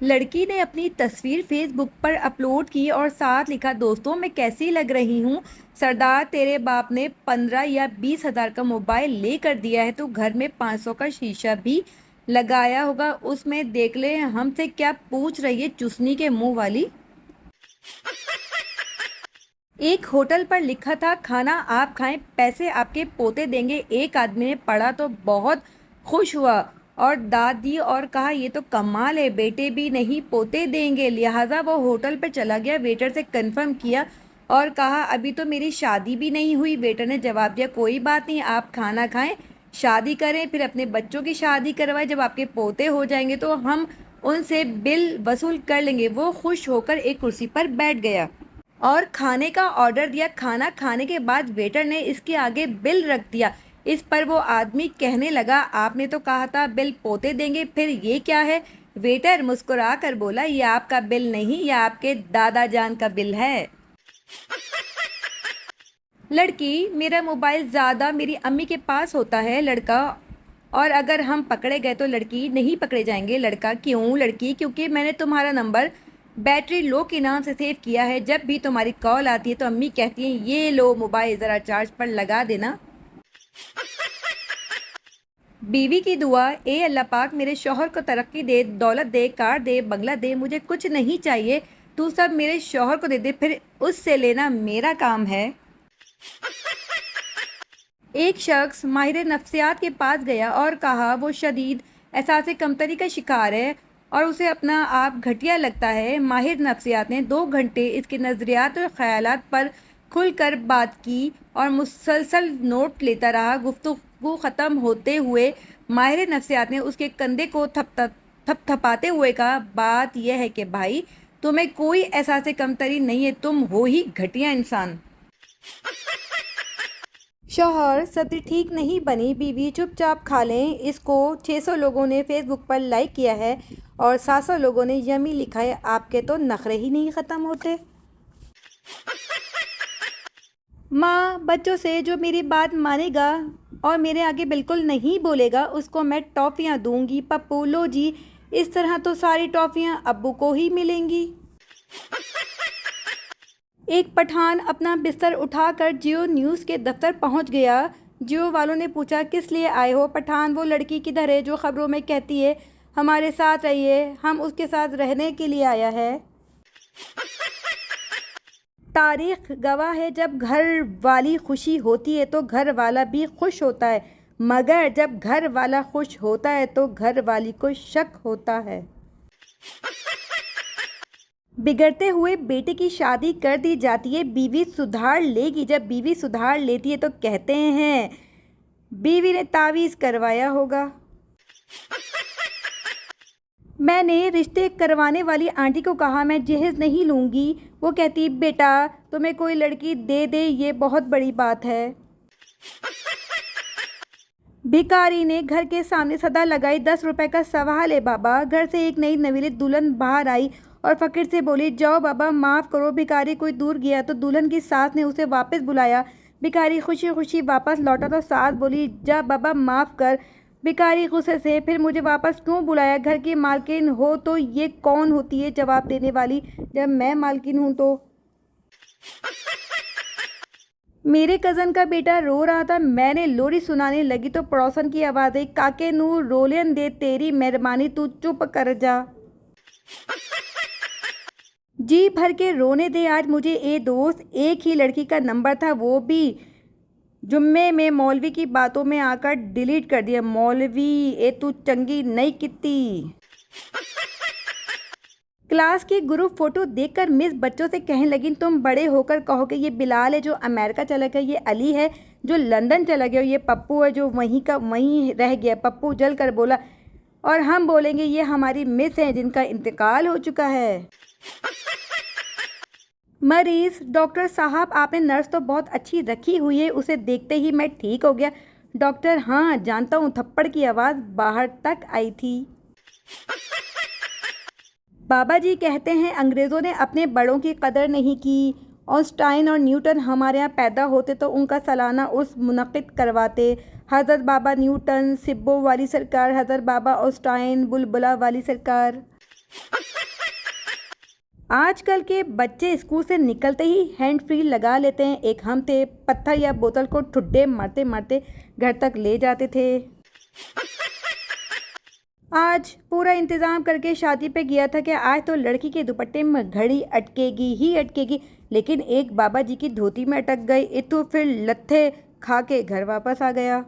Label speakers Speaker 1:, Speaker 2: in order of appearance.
Speaker 1: लड़की ने अपनी तस्वीर फेसबुक पर अपलोड की और साथ लिखा, दोस्तों मैं कैसी लग रही हूँ। सरदार तेरे बाप ने 15 या 20 हज़ार का मोबाइल ले कर दिया है तो घर में 500 का शीशा भी लगाया होगा, उसमें देख ले हमसे क्या पूछ रही है चुसनी के मुंह वाली। एक होटल पर लिखा था, खाना आप खाएं पैसे आपके पोते देंगे। एक आदमी ने पढ़ा तो बहुत खुश हुआ और दाद दी और कहा, ये तो कमाल है, बेटे भी नहीं पोते देंगे। लिहाजा वो होटल पर चला गया, वेटर से कंफर्म किया और कहा, अभी तो मेरी शादी भी नहीं हुई। वेटर ने जवाब दिया, कोई बात नहीं, आप खाना खाएं, शादी करें, फिर अपने बच्चों की शादी करवाएं। जब आपके पोते हो जाएंगे तो हम उनसे बिल वसूल कर लेंगे। वो खुश होकर एक कुर्सी पर बैठ गया और खाने का ऑर्डर दिया। खाना खाने के बाद वेटर ने इसके आगे बिल रख दिया। इस पर वो आदमी कहने लगा, आपने तो कहा था बिल पोते देंगे, फिर ये क्या है। वेटर मुस्कुरा कर बोला, ये आपका बिल नहीं, ये आपके दादा जान का बिल है। लड़की, मेरा मोबाइल ज़्यादा मेरी अम्मी के पास होता है। लड़का, और अगर हम पकड़े गए तो। लड़की, नहीं पकड़े जाएंगे। लड़का, क्यों। लड़की, क्योंकि मैंने तुम्हारा नंबर बैटरी लो के नाम से सेव किया है। जब भी तुम्हारी कॉल आती है तो अम्मी कहती हैं, ये लो मोबाइल ज़रा चार्ज पर लगा देना। बीवी की दुआ, ए अल्लाह पाक मेरे शौहर को तरक्की दे, दौलत दे, कार दे, बंगला दे, मुझे कुछ नहीं चाहिए, तू सब मेरे शौहर को दे दे, फिर उससे लेना मेरा काम है। एक शख्स माहिर नफ्सियात के पास गया और कहा, वो शदीद एहसास कमतरी का शिकार है और उसे अपना आप घटिया लगता है। माहिर नफ्सियात ने 2 घंटे इसके नज़रियात और ख़यालात पर खुलकर बात की और मुसलसल नोट लेता रहा। गुफ्तगू ख़त्म होते हुए माहिर नफ्सियात ने उसके कंधे को थपथपाते हुए कहा, बात यह है कि भाई, तुम्हें कोई एहसास कमतरी नहीं है, तुम हो ही घटिया इंसान। शौहर, सब्जी ठीक नहीं बनी, बीवी चुपचाप खा लें, इसको 600 लोगों ने फेसबुक पर लाइक किया है और 700 लोगों ने यमी लिखा है। आपके तो नखरे ही नहीं ख़त्म होते। माँ, बच्चों से जो मेरी बात मानेगा और मेरे आगे बिल्कुल नहीं बोलेगा उसको मैं टॉफ़ियाँ दूंगी। पप्पू, लो जी, इस तरह तो सारी टॉफ़ियाँ अब्बू को ही मिलेंगी। एक पठान अपना बिस्तर उठाकर जियो न्यूज़ के दफ्तर पहुंच गया। जियो वालों ने पूछा, किस लिए आए हो। पठान, वो लड़की किधर है जो खबरों में कहती है हमारे साथ रहिए। हम उसके साथ रहने के लिए आया है। तारीख गवाह है, जब घर वाली खुशी होती है तो घर वाला भी खुश होता है, मगर जब घर वाला खुश होता है तो घर वाली को शक होता है। बिगड़ते हुए बेटे की शादी कर दी जाती है, बीवी सुधार लेगी। जब बीवी सुधार लेती है तो कहते हैं बीवी ने तावीज़ करवाया होगा। मैंने रिश्ते करवाने वाली आंटी को कहा, मैं जहेज़ नहीं लूँगी। वो कहती, बेटा तुम्हें कोई लड़की दे दे, ये बहुत बड़ी बात है। भिखारी ने घर के सामने सदा लगाई, 10 रुपए का सवाल है बाबा। घर से एक नई नवेली दुल्हन बाहर आई और फ़कीर से बोली, जाओ बाबा माफ़ करो। भिखारी कोई दूर गया तो दुल्हन की सास ने उसे वापस बुलाया। भिखारी खुशी खुशी वापस लौटा तो सास बोली, जा बाबा माफ़ कर। भिखारी गुस्से से, फिर मुझे वापस क्यों बुलाया। घर की मालकिन हो तो ये कौन होती है जवाब देने वाली। जब मैं मालकिन हूँ तो। मेरे कज़न का बेटा रो रहा था, मैंने लोरी सुनाने लगी तो पड़ोसन की आवाज़ आई, काके नू रोलियन दे, तेरी मेहरबानी, तू चुप कर जा। जी भर के रोने दे आज मुझे ए दोस्त। एक ही लड़की का नंबर था, वो भी जुम्मे में मौलवी की बातों में आकर डिलीट कर दिया। मौलवी, ए तू चंगी नहीं कितनी। क्लास की ग्रुप फोटो देखकर मिस बच्चों से कहने लगी, तुम बड़े होकर कहोगे ये बिलाल है जो अमेरिका चला गया, ये अली है जो लंदन चला गया, ये पप्पू है जो वहीं का वहीं रह गया। पप्पू जल कर बोला, और हम बोलेंगे ये हमारी मिस हैं जिनका इंतकाल हो चुका है। मरीज, डॉक्टर साहब आपने नर्स तो बहुत अच्छी रखी हुई है, उसे देखते ही मैं ठीक हो गया। डॉक्टर, हाँ जानता हूँ। थप्पड़ की आवाज़ बाहर तक आई थी। बाबा जी कहते हैं अंग्रेज़ों ने अपने बड़ों की कदर नहीं की। ऑस्टाइन और न्यूटन हमारे यहाँ पैदा होते तो उनका सालाना उर्स मुनक़िद करवाते। हज़रत बाबा न्यूटन, सिब्बो वाली सरकार, हज़रत बाबा ऑस्टाइन, बुलबुला वाली सरकार। आजकल के बच्चे स्कूल से निकलते ही हैंड फ्री लगा लेते हैं। एक हम थे, पत्थर या बोतल को ठुड्डे मारते मारते घर तक ले जाते थे। आज पूरा इंतज़ाम करके शादी पे गया था कि आज तो लड़की के दुपट्टे में घड़ी अटकेगी ही अटकेगी, लेकिन एक बाबा जी की धोती में अटक गई। तो फिर लत्थे खा के घर वापस आ गया।